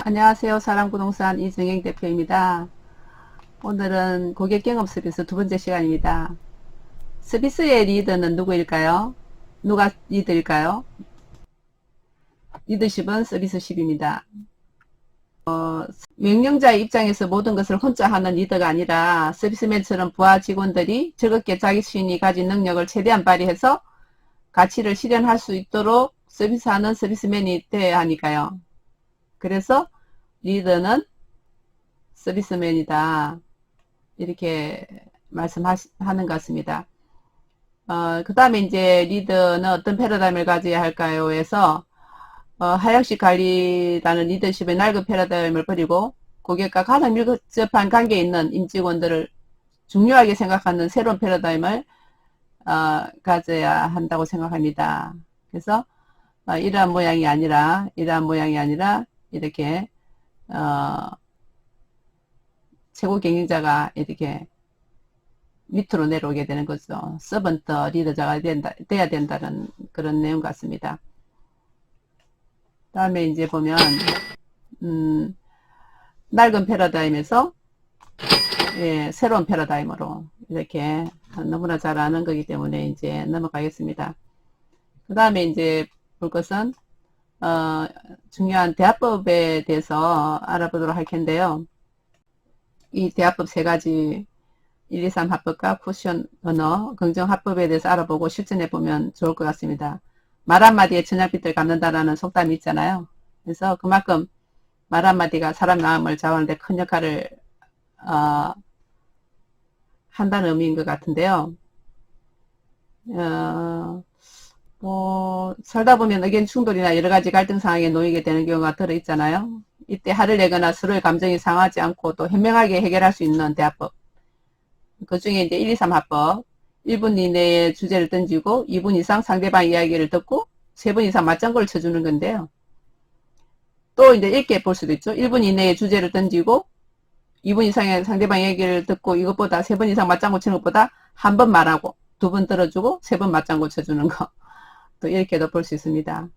안녕하세요. 사랑부동산 이정영 대표입니다. 오늘은 고객 경험 서비스 두 번째 시간입니다. 서비스의 리더는 누구일까요? 누가 리더일까요? 리더십은 서비스십입니다. 명령자의 입장에서 모든 것을 혼자 하는 리더가 아니라 서비스맨처럼 부하 직원들이 즐겁게 자기 자신이 가진 능력을 최대한 발휘해서 가치를 실현할 수 있도록 서비스하는 서비스맨이 되어야 하니까요. 그래서 리더는 서비스맨이다. 이렇게 말씀하는 것 같습니다. 그 다음에 이제 리더는 어떤 패러다임을 가져야 할까요? 해서 하향식 관리라는 리더십의 낡은 패러다임을 버리고 고객과 가장 밀접한 관계에 있는 임직원들을 중요하게 생각하는 새로운 패러다임을 가져야 한다고 생각합니다. 그래서 이러한 모양이 아니라 이렇게 최고 경영자가 이렇게 밑으로 내려오게 되는 거죠. 서번트 리더자가 돼야 된다는 그런 내용 같습니다. 다음에 이제 보면 낡은 패러다임에서 새로운 패러다임으로 이렇게 너무나 잘 아는 거기 때문에 이제 넘어가겠습니다. 그 다음에 이제 볼 것은 중요한 대화법에 대해서 알아보도록 할 텐데요. 이 대화법 세 가지 1, 2, 3 합법과 쿠션 언어, 긍정 합법에 대해서 알아보고 실천해 보면 좋을 것 같습니다. 말 한마디에 천냥빛을 갚는다라는 속담이 있잖아요. 그래서 그만큼 말 한마디가 사람 마음을 좌우하는데 큰 역할을 한다는 의미인 것 같은데요. 살다 보면 의견 충돌이나 여러 가지 갈등 상황에 놓이게 되는 경우가 들어 있잖아요. 이때 화를 내거나 서로의 감정이 상하지 않고 또 현명하게 해결할 수 있는 대화법. 그 중에 이제 1, 2, 3 합법. 1분 이내에 주제를 던지고 2분 이상 상대방 이야기를 듣고 3분 이상 맞장구를 쳐주는 건데요. 또 이제 이렇게 볼 수도 있죠. 1분 이내에 주제를 던지고 2분 이상의 상대방 이야기를 듣고 이것보다 3번 이상 맞장구 치는 것보다 한 번 말하고 2번 들어주고 3번 맞장구 쳐주는 거. 또 이렇게도 볼 수 있습니다.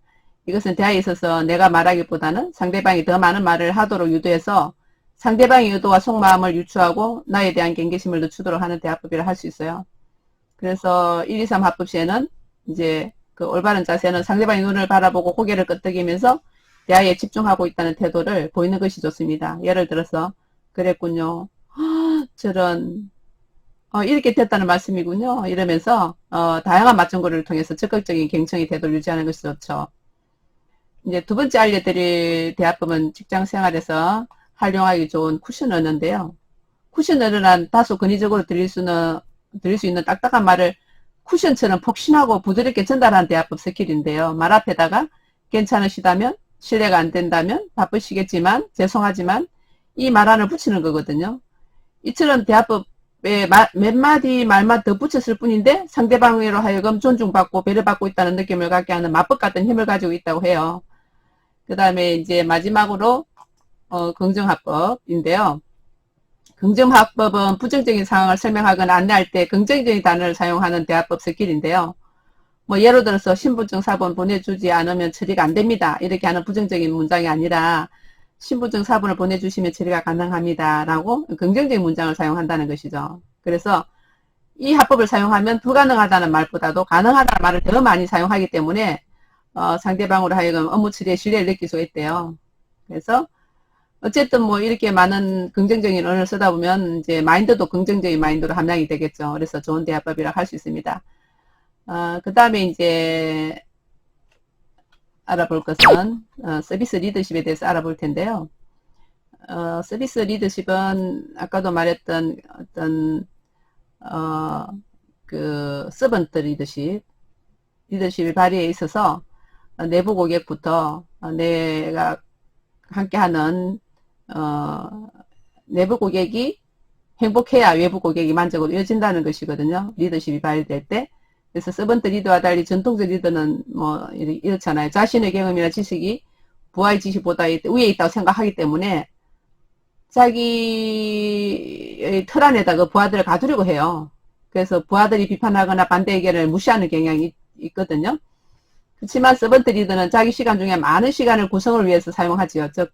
이것은 대화에 있어서 내가 말하기보다는 상대방이 더 많은 말을 하도록 유도해서 상대방의 의도와 속마음을 유추하고 나에 대한 경계심을 늦추도록 하는 대화법이라 할 수 있어요. 그래서 1, 2, 3 합법 시에는 이제 그 올바른 자세는 상대방의 눈을 바라보고 고개를 끄덕이면서 대화에 집중하고 있다는 태도를 보이는 것이 좋습니다. 예를 들어서 그랬군요. 저런 이렇게 됐다는 말씀이군요. 이러면서 다양한 맞장구를 통해서 적극적인 경청의 태도를 유지하는 것이 좋죠. 이제 두 번째 알려드릴 대화법은 직장 생활에서 활용하기 좋은 쿠션 언어인데요. 쿠션 언어란 다소 근위적으로 들릴 수 있는 딱딱한 말을 쿠션처럼 폭신하고 부드럽게 전달하는 대화법 스킬인데요. 말 앞에다가 괜찮으시다면, 실례가 안 된다면, 바쁘시겠지만, 죄송하지만 이 말 안을 붙이는 거거든요. 이처럼 대화법에 몇 마디 말만 더 붙였을 뿐인데 상대방으로 하여금 존중받고 배려받고 있다는 느낌을 갖게 하는 마법 같은 힘을 가지고 있다고 해요. 그 다음에 이제 마지막으로 긍정합법인데요. 긍정합법은 부정적인 상황을 설명하거나 안내할 때 긍정적인 단어를 사용하는 대화법 스킬인데요. 뭐 예를 들어서 신분증 사본 보내주지 않으면 처리가 안 됩니다. 이렇게 하는 부정적인 문장이 아니라 신분증 사본을 보내주시면 처리가 가능합니다. 라고 긍정적인 문장을 사용한다는 것이죠. 그래서 이 합법을 사용하면 불가능하다는 말보다도 가능하다는 말을 더 많이 사용하기 때문에 상대방으로 하여금 업무 처리에 신뢰를 느낄 수가 있대요. 그래서 어쨌든 뭐 이렇게 많은 긍정적인 언어를 쓰다 보면 이제 마인드도 긍정적인 마인드로 함량이 되겠죠. 그래서 좋은 대화법이라 할 수 있습니다. 그 다음에 이제 알아볼 것은 서비스 리더십에 대해서 알아볼 텐데요. 서비스 리더십은 아까도 말했던 어떤 그 서번트 리더십의 발휘에 있어서 내부 고객부터 내가 함께하는 내부 고객이 행복해야 외부 고객이 만족으로 이어진다는 것이거든요. 리더십이 발휘될 때. 그래서 서번트 리더와 달리 전통적 리더는 뭐 이렇잖아요. 자신의 경험이나 지식이 부하의 지식보다 위에 있다고 생각하기 때문에 자기의 틀 안에다가 부하들을 가두려고 해요. 그래서 부하들이 비판하거나 반대 의견을 무시하는 경향이 있거든요. 그렇지만 서번트 리더는 자기 시간 중에 많은 시간을 구성을 위해서 사용하지요. 즉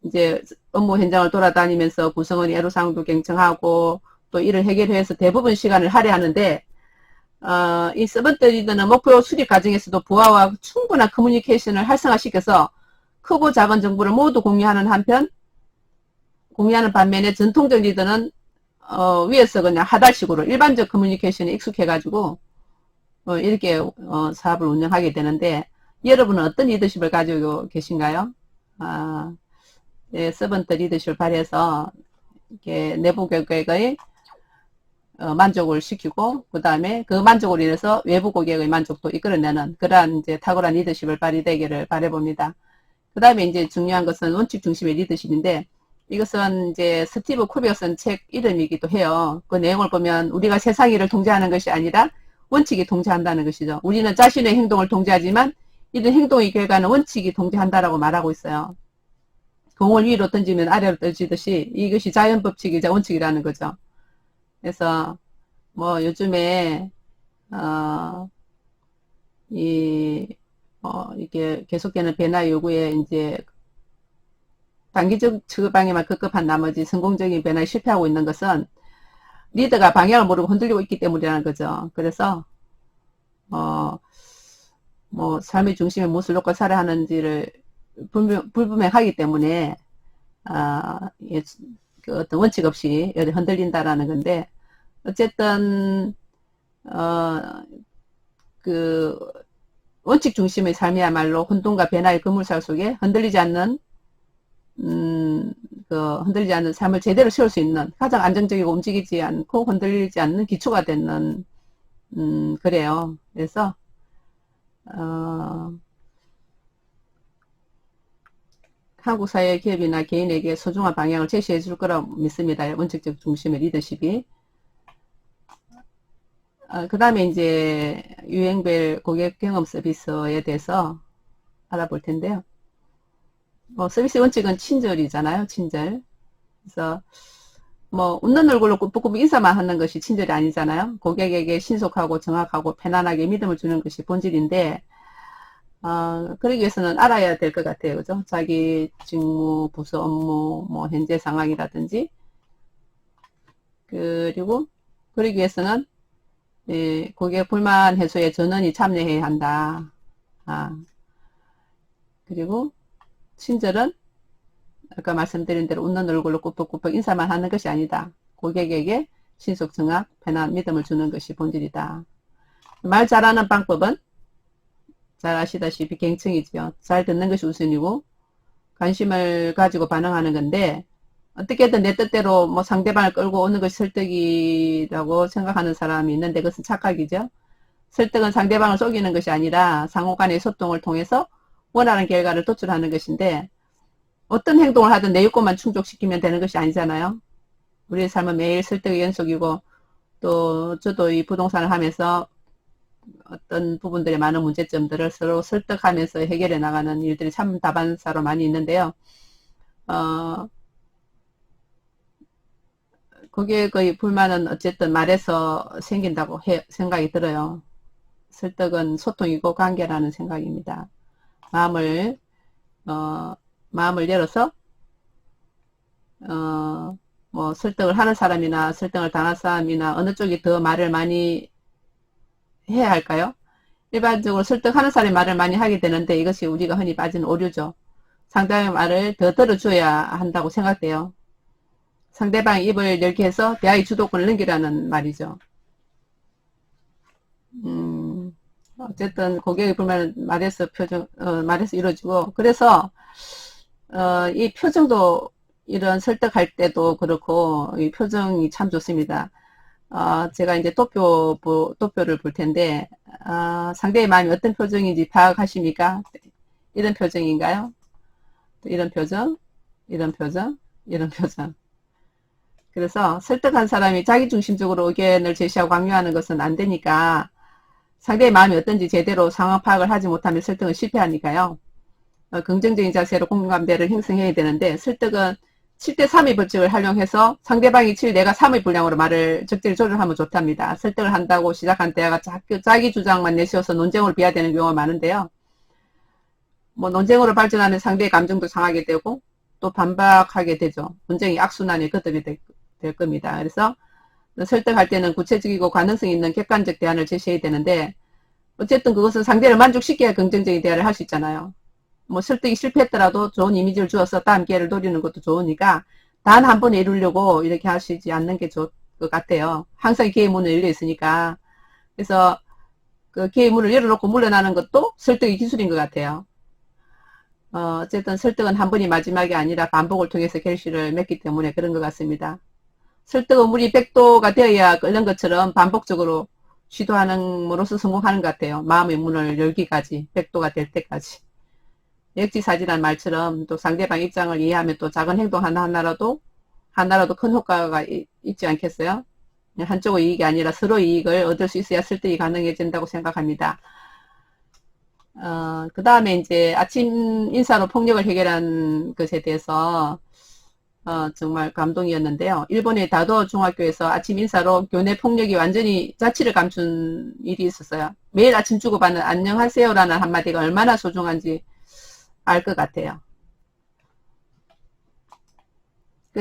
이제 업무 현장을 돌아다니면서 구성원 애로사항도 경청하고 또 일을 해결해서 대부분 시간을 할애하는데 이 서번트 리더는 목표 수립 과정에서도 부하와 충분한 커뮤니케이션을 활성화시켜서 크고 작은 정보를 모두 공유하는 반면에 전통적 리더는 위에서 그냥 하달식으로 일반적 커뮤니케이션에 익숙해가지고 이렇게 사업을 운영하게 되는데 여러분은 어떤 리더십을 가지고 계신가요? 네, 서번트 리더십을 발휘해서 이렇게 내부 고객의 만족을 시키고 그 다음에 그 만족으로 인해서 외부 고객의 만족도 이끌어내는 그러한 이제 탁월한 리더십을 발휘되기를 바라봅니다. 그 다음에 이제 중요한 것은 원칙 중심의 리더십인데 이것은 이제 스티브 코비가 쓴 책 이름이기도 해요. 그 내용을 보면 우리가 세상 일을 통제하는 것이 아니라 원칙이 통제한다는 것이죠. 우리는 자신의 행동을 통제하지만 이런 행동의 결과는 원칙이 통제한다라고 말하고 있어요. 공을 위로 던지면 아래로 떨어지듯이 이것이 자연법칙이자 원칙이라는 거죠. 그래서 뭐 요즘에 이게 계속되는 변화 요구에 이제 단기적 처방에만 급급한 나머지 성공적인 변화에 실패하고 있는 것은 리더가 방향을 모르고 흔들리고 있기 때문이라는 거죠. 그래서 뭐 삶의 중심에 무엇을 놓고 살아야 하는지를 불분명하기 때문에 그 어떤 원칙 없이 흔들린다라는 건데 어쨌든 그 원칙 중심의 삶이야말로 혼돈과 변화의 그물살 속에 흔들리지 않는 삶을 제대로 세울 수 있는 가장 안정적이고 움직이지 않고 흔들리지 않는 기초가 되는 그래요. 그래서 한국 사회 기업이나 개인에게 소중한 방향을 제시해 줄 거라고 믿습니다. 원칙적 중심의 리더십이. 그 다음에 이제 유행별 고객 경험 서비스에 대해서 알아볼 텐데요. 서비스 원칙은 친절이잖아요. 친절. 그래서 뭐 웃는 얼굴로 꾸벅꾸벅 인사만 하는 것이 친절이 아니잖아요. 고객에게 신속하고 정확하고 편안하게 믿음을 주는 것이 본질인데 그러기 위해서는 알아야 될 것 같아요. 그죠? 자기 직무, 부서 업무, 뭐 현재 상황이라든지 그리고 그러기 위해서는 고객 불만 해소에 전원이 참여해야 한다. 그리고 친절은 아까 말씀드린 대로 웃는 얼굴로 꾸벅꾸벅 인사만 하는 것이 아니다. 고객에게 신속 정확, 편한 믿음을 주는 것이 본질이다. 말 잘하는 방법은 잘 아시다시피 경청이죠. 잘 듣는 것이 우선이고 관심을 가지고 반응하는 건데 어떻게든 내 뜻대로 뭐 상대방을 끌고 오는 것이 설득이라고 생각하는 사람이 있는데 그것은 착각이죠. 설득은 상대방을 속이는 것이 아니라 상호간의 소통을 통해서 원하는 결과를 도출하는 것인데 어떤 행동을 하든 내 욕구만 충족시키면 되는 것이 아니잖아요. 우리의 삶은 매일 설득의 연속이고 또 저도 이 부동산을 하면서 어떤 부분들의 많은 문제점들을 서로 설득하면서 해결해 나가는 일들이 참 다반사로 많이 있는데요. 고객의 불만은 어쨌든 말에서 생긴다고 생각이 들어요. 설득은 소통이고 관계라는 생각입니다. 마음을 열어서 뭐 설득을 하는 사람이나 설득을 당한 사람이나 어느 쪽이 더 말을 많이 해야 할까요? 일반적으로 설득하는 사람이 말을 많이 하게 되는데 이것이 우리가 흔히 빠진 오류죠. 상대방의 말을 더 들어줘야 한다고 생각돼요. 상대방의 입을 열게 해서 대화의 주도권을 넘기라는 말이죠. 어쨌든 고객의 불만은 말에서 이루어지고 그래서 이 표정도 이런 설득할 때도 그렇고 이 표정이 참 좋습니다. 제가 이제 도표를 볼 텐데 상대의 마음이 어떤 표정인지 파악하십니까? 이런 표정인가요? 이런 표정, 이런 표정, 이런 표정. 그래서 설득한 사람이 자기중심적으로 의견을 제시하고 강요하는 것은 안 되니까 상대의 마음이 어떤지 제대로 상황 파악을 하지 못하면 설득은 실패하니까요. 긍정적인 자세로 공감대를 형성해야 되는데 설득은 7대3의 법칙을 활용해서 상대방이 7, 내가 3의 분량으로 말을 적절히 조절하면 좋답니다. 설득을 한다고 시작한 대화가 자기 주장만 내세워서 논쟁으로 비화되는 경우가 많은데요. 뭐 논쟁으로 발전하면 상대의 감정도 상하게 되고 또 반박하게 되죠. 논쟁이 악순환이 거듭이 될 겁니다. 그래서 설득할 때는 구체적이고 가능성 있는 객관적 대안을 제시해야 되는데 어쨌든 그것은 상대를 만족시켜야 긍정적인 대화를 할 수 있잖아요. 뭐 설득이 실패했더라도 좋은 이미지를 주어서 다음 기회를 노리는 것도 좋으니까 단 한 번에 이루려고 이렇게 하시지 않는 게 좋을 것 같아요. 항상 기회 문은 열려 있으니까. 그래서 그 기회 문을 열어놓고 물러나는 것도 설득의 기술인 것 같아요. 어쨌든 설득은 한 번이 마지막이 아니라 반복을 통해서 결실을 맺기 때문에 그런 것 같습니다. 설득은 물이 100도가 되어야 끓는 것처럼 반복적으로 시도하는으로써 성공하는 것 같아요. 마음의 문을 열기까지, 100도가 될 때까지. 역지사지란 말처럼 또 상대방 입장을 이해하면 또 작은 행동 하나라도 큰 효과가 있지 않겠어요? 한쪽의 이익이 아니라 서로 이익을 얻을 수 있어야 설득이 가능해진다고 생각합니다. 그 다음에 이제 아침 인사로 폭력을 해결한 것에 대해서 정말 감동이었는데요. 일본의 다도 중학교에서 아침 인사로 교내 폭력이 완전히 자취를 감춘 일이 있었어요. 매일 아침 주고받는 안녕하세요라는 한마디가 얼마나 소중한지 알 것 같아요.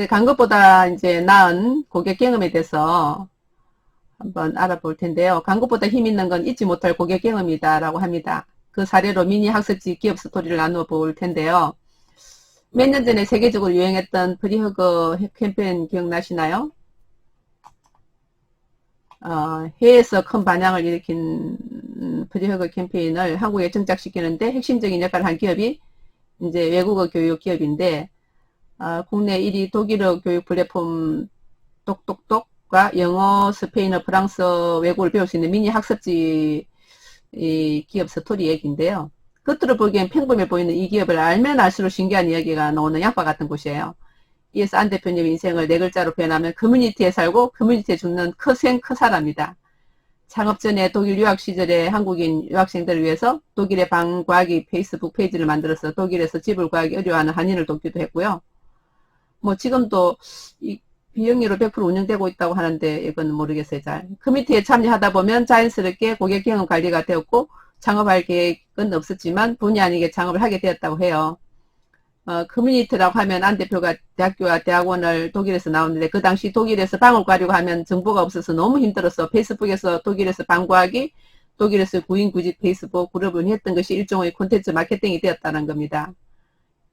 간 것보다 이제 나은 고객 경험에 대해서 한번 알아볼 텐데요. 간 것보다 힘 있는 건 잊지 못할 고객 경험이다라고 합니다. 그 사례로 미니 학습지 기업 스토리를 나누어 볼 텐데요. 몇 년 전에 세계적으로 유행했던 프리허그 캠페인 기억나시나요? 해외에서 큰 반향을 일으킨 프리허그 캠페인을 한국에 정착시키는데 핵심적인 역할을 한 기업이 이제 외국어 교육 기업인데 국내 1위 독일어 교육 플랫폼 똑똑똑과 영어, 스페인어, 프랑스어 외국어를 배울 수 있는 미니 학습지 이 기업 스토리 얘기인데요. 겉으로 보기엔 평범해 보이는 이 기업을 알면 알수록 신기한 이야기가 나오는 양파 같은 곳이에요. 이에서 안 대표님의 인생을 네 글자로 표현하면 커뮤니티에 살고 커뮤니티에 죽는 커생커사랍니다. 창업 전에 독일 유학 시절에 한국인 유학생들을 위해서 독일의 방 구하기 페이스북 페이지를 만들어서 독일에서 집을 구하기 어려워하는 한인을 돕기도 했고요. 뭐 지금도 이 비영리로 100% 운영되고 있다고 하는데 이건 모르겠어요. 잘. 커뮤니티에 참여하다 보면 자연스럽게 고객 경험 관리가 되었고 창업할 계획은 없었지만 본의 아니게 창업을 하게 되었다고 해요. 커뮤니티라고 하면 안 대표가 대학교와 대학원을 독일에서 나오는데 그 당시 독일에서 방을 구하려고 하면 정보가 없어서 너무 힘들어서 페이스북에서 독일에서 방 구하기, 독일에서 구인 구직 페이스북 그룹을 했던 것이 일종의 콘텐츠 마케팅이 되었다는 겁니다.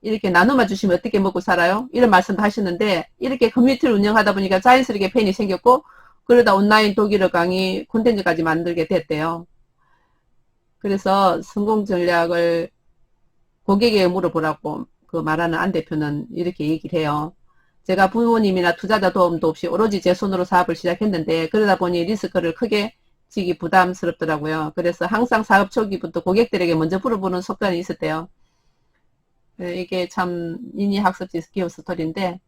이렇게 나눠만 주시면 어떻게 먹고 살아요? 이런 말씀도 하시는데 이렇게 커뮤니티를 운영하다 보니까 자연스럽게 팬이 생겼고 그러다 온라인 독일어 강의 콘텐츠까지 만들게 됐대요. 그래서 성공 전략을 고객에게 물어보라고 그 말하는 안 대표는 이렇게 얘기를 해요. 제가 부모님이나 투자자 도움도 없이 오로지 제 손으로 사업을 시작했는데 그러다 보니 리스크를 크게 지기 부담스럽더라고요. 그래서 항상 사업 초기부터 고객들에게 먼저 물어보는 습관이 있었대요. 이게 참 미니 학습지 기업 스토리인데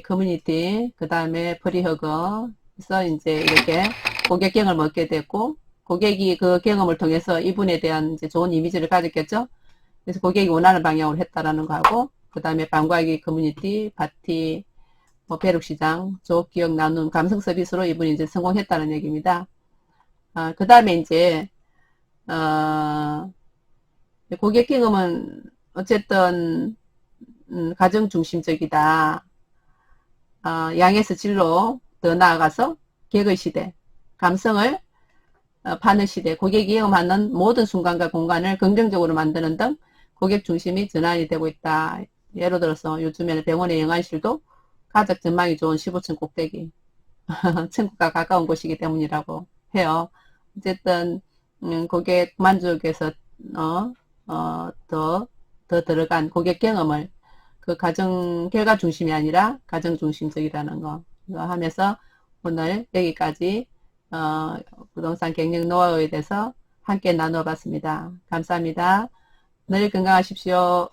커뮤니티 그 다음에 프리허그에서 이제 이렇게 고객 경험을 얻게 됐고 고객이 그 경험을 통해서 이분에 대한 이제 좋은 이미지를 가졌겠죠. 그래서 고객이 원하는 방향으로 했다라는 거하고 그 다음에 방과기 커뮤니티 파티 뭐 벼룩시장 조 기억 나눔 감성 서비스로 이분이 이제 성공했다는 얘기입니다. 그 다음에 이제 고객 경험은 어쨌든 가정 중심적이다. 양에서 질로 더 나아가서 객의 시대, 감성을 파는 시대, 고객이 경험하는 모든 순간과 공간을 긍정적으로 만드는 등 고객 중심이 전환이 되고 있다. 예를 들어서 요즘에는 병원의 영안실도 가장 전망이 좋은 15층 꼭대기, 천국과 가까운 곳이기 때문이라고 해요. 어쨌든 고객 만족에서 더 들어간 고객 경험을 그 가정 결과 중심이 아니라 가정 중심적이라는 거 하면서 오늘 여기까지 부동산 경영 노하우에 대해서 함께 나눠봤습니다. 감사합니다. 늘 건강하십시오.